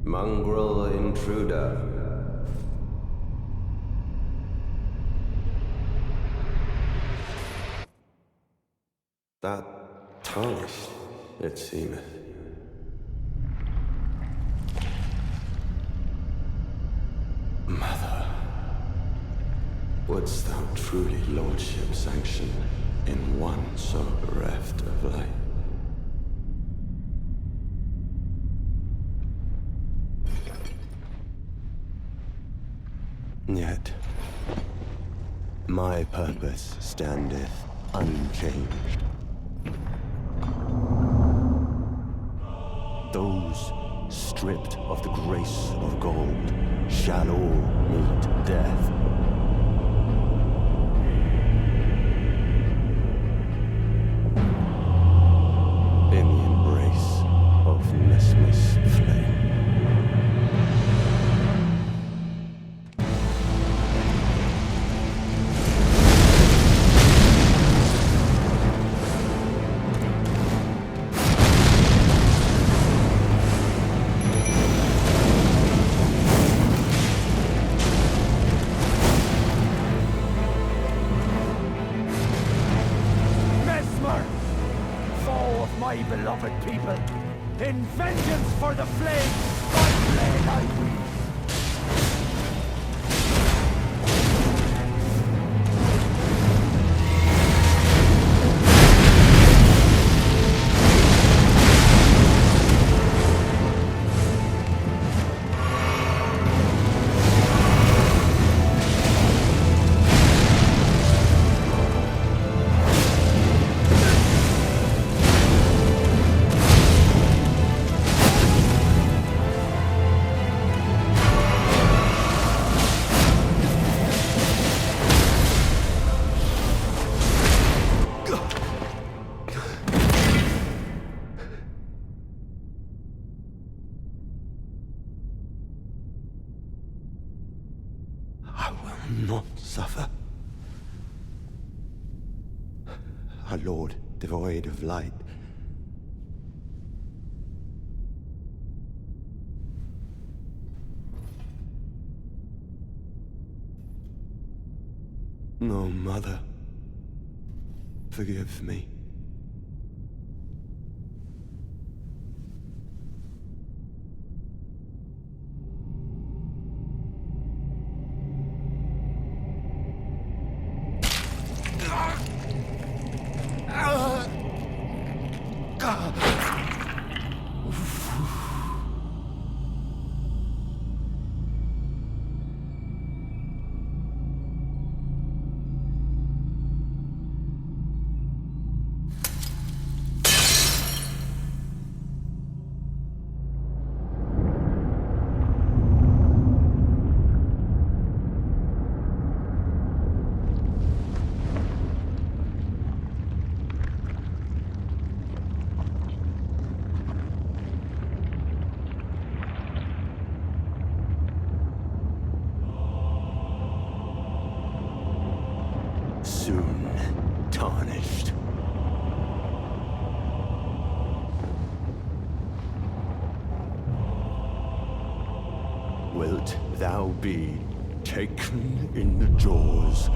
Mongrel intruder. That tarnished, it seemeth. Mother, wouldst thou truly lordship sanction in one so bereft of light? Yet, my purpose standeth unchanged. Those stripped of the grace of gold shall all meet death. In the embrace of Nesmus flame. My beloved people, in vengeance for the flame, my blade I wield. I will not suffer. A lord devoid of light. No, Mother. Forgive me. Soon tarnished. Wilt thou be taken in the jaws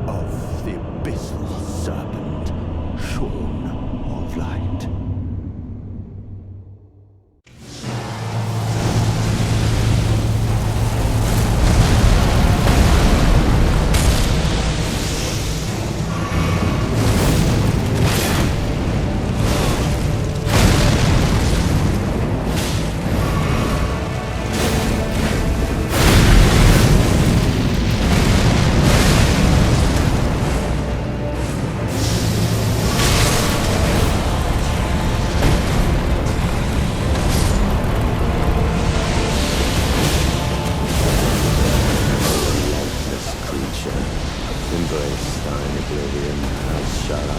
of the abyssal serpent shorn of light? Embrace thine oblivion, as shall I.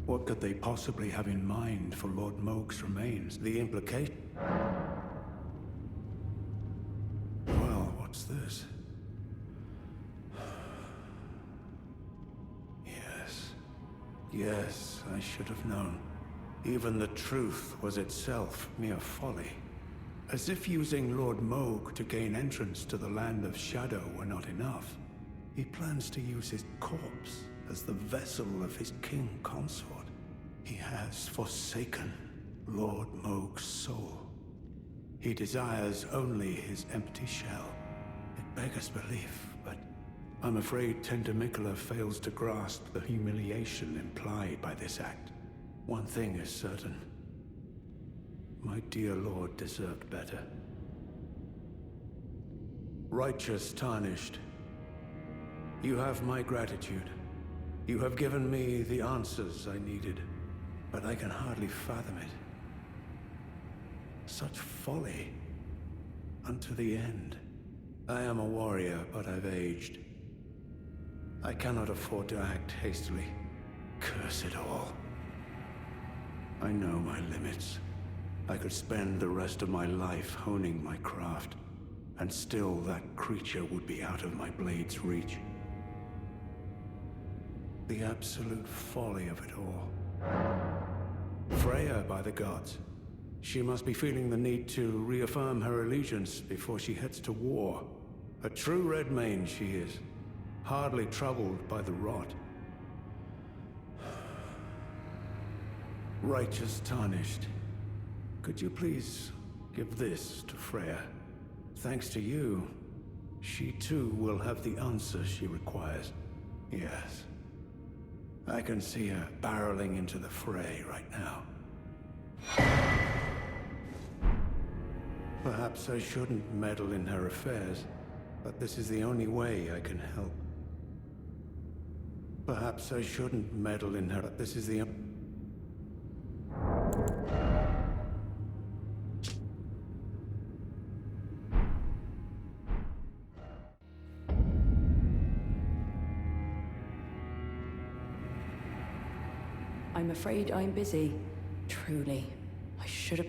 What could they possibly have in mind for Lord Moog's remains? The implication. Well, what What's this? Yes. Yes, I should have known. Even the truth was itself mere folly. As if using Lord Moog to gain entrance to the land of shadow were not enough, he plans to use his corpse as the vessel of his king consort. He has forsaken Lord Moog's soul. He desires only his empty shell. It beggars belief, but I'm afraid Tender Mikola fails to grasp the humiliation implied by this act. One thing is certain. My dear lord deserved better. Righteous Tarnished, you have my gratitude. You have given me the answers I needed, but I can hardly fathom it. Such folly. Unto the end. I am a warrior, but I've aged. I cannot afford to act hastily. Curse it all. I know my limits. I could spend the rest of my life honing my craft, and still that creature would be out of my blade's reach. The absolute folly of it all. Freya, by the gods. She must be feeling the need to reaffirm her allegiance before she heads to war. A true Redmane she is, hardly troubled by the rot. Righteous Tarnished, could you please give this to Freya? Thanks to you, she too will have the answer she requires. Yes. I can see her barreling into the fray right now. Perhaps I shouldn't meddle in her affairs, but this is the only way I can help. Perhaps I shouldn't meddle in her, but this is the... I'm afraid I'm busy. Truly. I should have...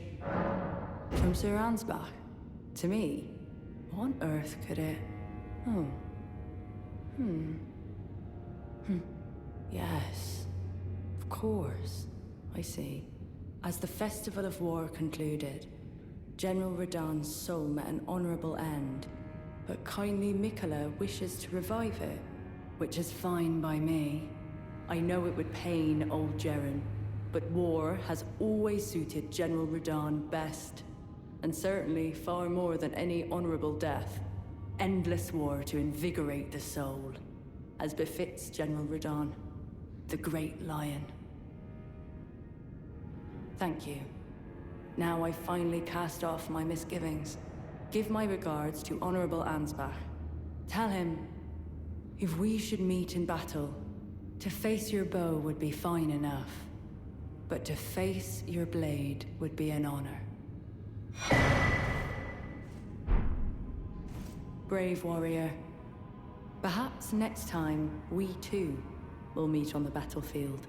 From Sir Ansbach? To me? What on earth could it... Oh. Yes. Of course. I see. As the Festival of War concluded, General Radahn's soul met an honorable end, but kindly Mikola wishes to revive it, which is fine by me. I know it would pain old Jeren, but war has always suited General Radahn best, and certainly far more than any honorable death. Endless war to invigorate the soul, as befits General Radahn, the great lion. Thank you. Now I finally cast off my misgivings. Give my regards to Honorable Ansbach. Tell him, if we should meet in battle, to face your bow would be fine enough, but to face your blade would be an honor. Brave warrior. Perhaps next time, we too will meet on the battlefield.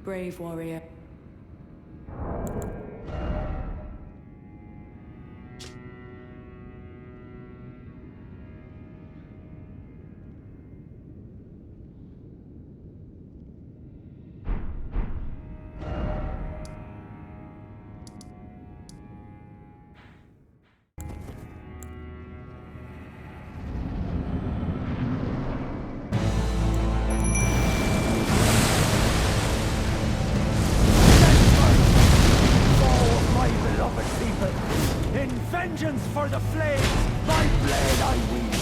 Brave warrior. Vengeance for the flames! My blade I wield!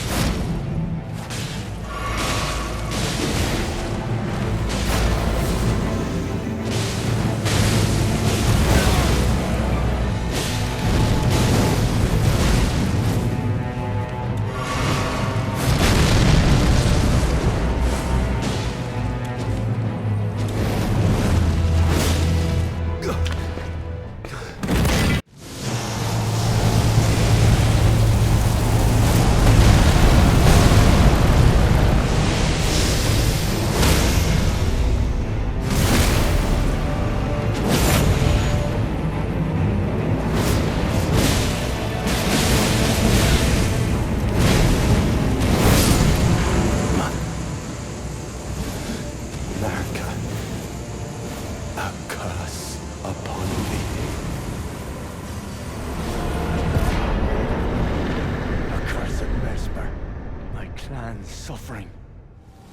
suffering,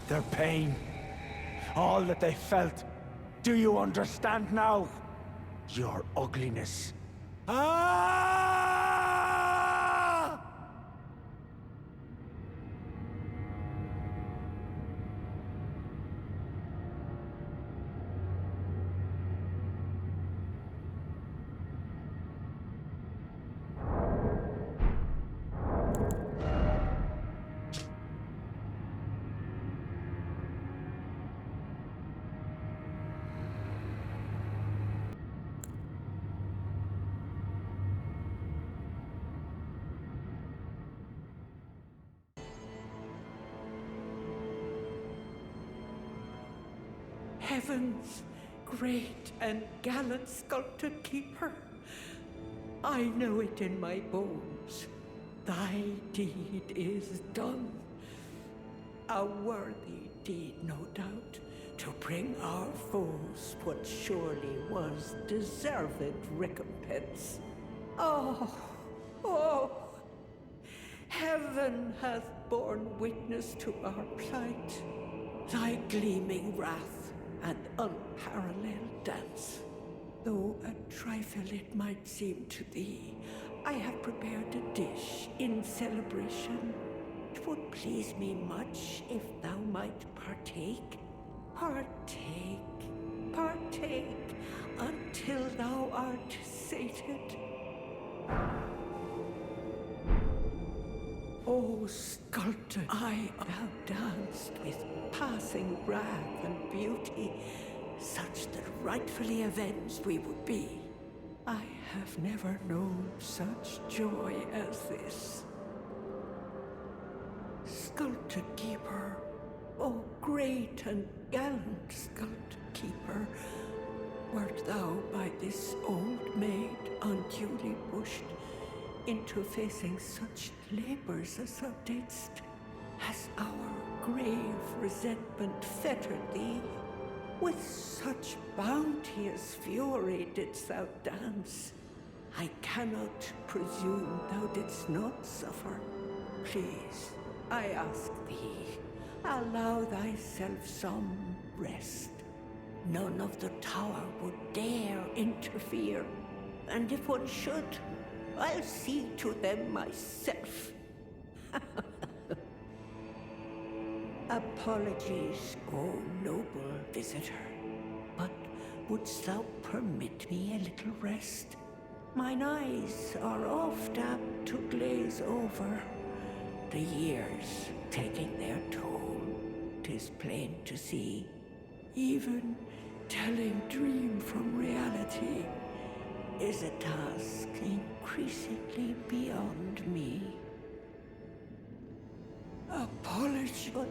their pain, all that they felt. Do you understand now? Your ugliness. Ah! Heaven's great and gallant sculpted keeper, I know it in my bones. Thy deed is done. A worthy deed, no doubt, to bring our foes what surely was deserved recompense. Oh, heaven hath borne witness to our plight. Thy gleaming wrath and unparalleled dance. Though a trifle it might seem to thee, I have prepared a dish in celebration. It would please me much if thou might partake. Partake, until thou art sated. O sculptor, I have danced with passing wrath and beauty, such that rightfully avenged we would be. I have never known such joy as this. Sculptor keeper, O great and gallant sculptor keeper, wert thou by this old maid unduly pushed into facing such labors as thou didst? Has our grave resentment fettered thee? With such bounteous fury didst thou dance. I cannot presume thou didst not suffer. Please, I ask thee, allow thyself some rest. None of the tower would dare interfere, and if one should, I'll see to them myself. Apologies, O noble visitor, but wouldst thou permit me a little rest? Mine eyes are oft apt to glaze over, the years taking their toll, 'tis plain to see. Even telling dream from reality is a task increasingly beyond me. Apologies, but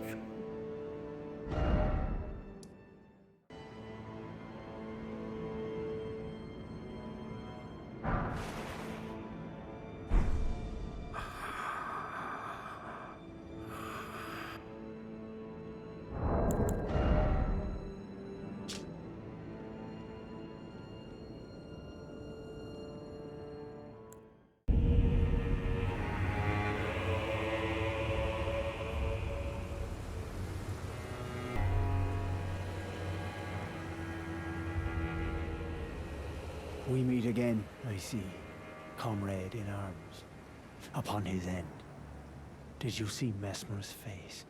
we meet again, I see, comrade in arms, upon his end. Did you see Mesmer's face?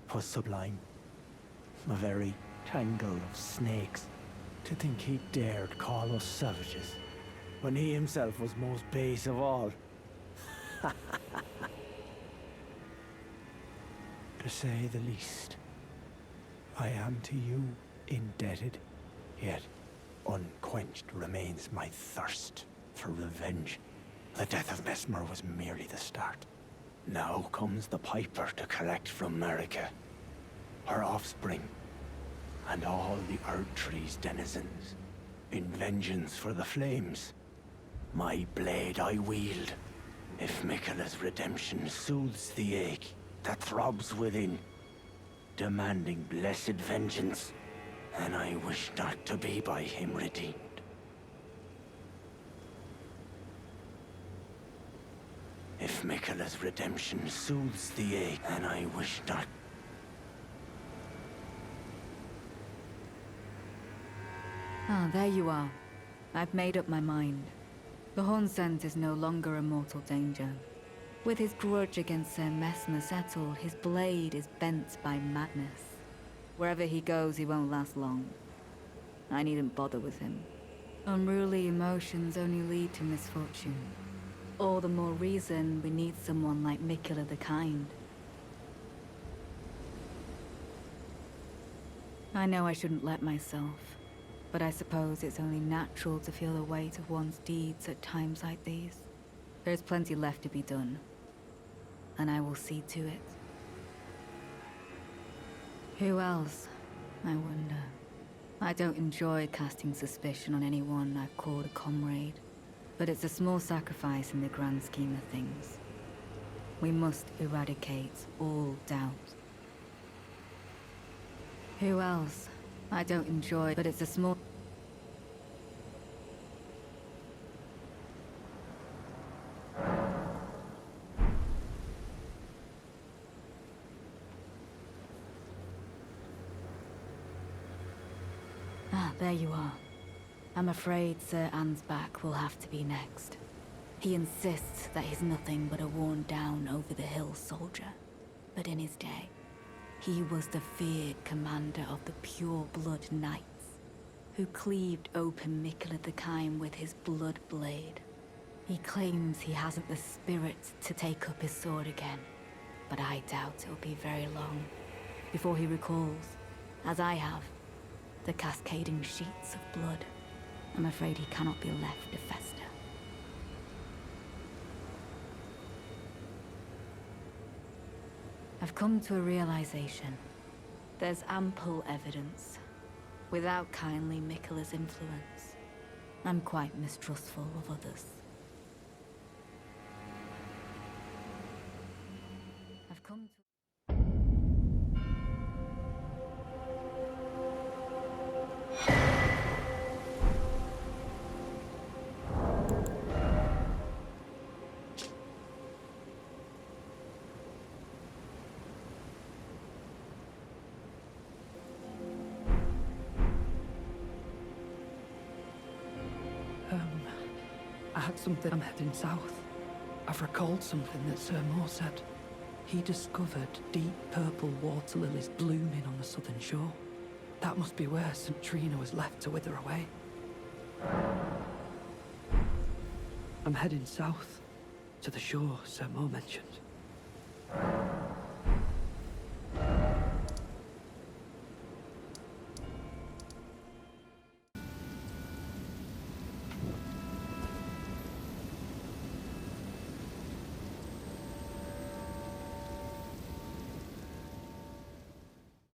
'Twas sublime. A very tangle of snakes. To think he dared call us savages, when he himself was most base of all. To say the least, I am to you indebted, yet unquenched remains my thirst for revenge. The death of Mesmer was merely the start. Now comes the Piper to collect from Marika, her offspring, and all the ERDTREE's denizens, in vengeance for the flames. My blade I wield, if Miquella's redemption soothes the ache that throbs within, demanding blessed vengeance, and I wish not to be by him redeemed. If Miquella's redemption soothes the ache, and I wish not Ah, there you are. I've made up my mind. The Hornsent is no longer a mortal danger. With his grudge against Sir Messmer settled, his blade is bent by madness. Wherever he goes, he won't last long. I needn't bother with him. Unruly emotions only lead to misfortune. All the more reason we need someone like Mikula the Kind. I know I shouldn't let myself, but I suppose it's only natural to feel the weight of one's deeds at times like these. There's plenty left to be done, and I will see to it. Who else, I wonder? I don't enjoy casting suspicion on anyone I've called a comrade, but it's a small sacrifice in the grand scheme of things. We must eradicate all doubt. Who else? I don't enjoy, but it's a small... Ah, there you are. I'm afraid Sir Ansbach will have to be next. He insists that he's nothing but a worn-down over-the-hill soldier. But in his day, he was the feared commander of the pure-blood knights, who cleaved open Mikula the Kind with his blood blade. He claims he hasn't the spirit to take up his sword again, but I doubt it'll be very long before he recalls, as I have, the cascading sheets of blood. I'm afraid he cannot be left to fester. I've come to a realization. There's ample evidence. Without kindly Mikula's influence, I'm quite mistrustful of others. I've come to... I had something. I'm heading south. I've recalled something that Sir Moore said. He discovered deep purple water lilies blooming on the southern shore. That must be where St. Trina was left to wither away. I'm heading south, to the shore Sir Moore mentioned.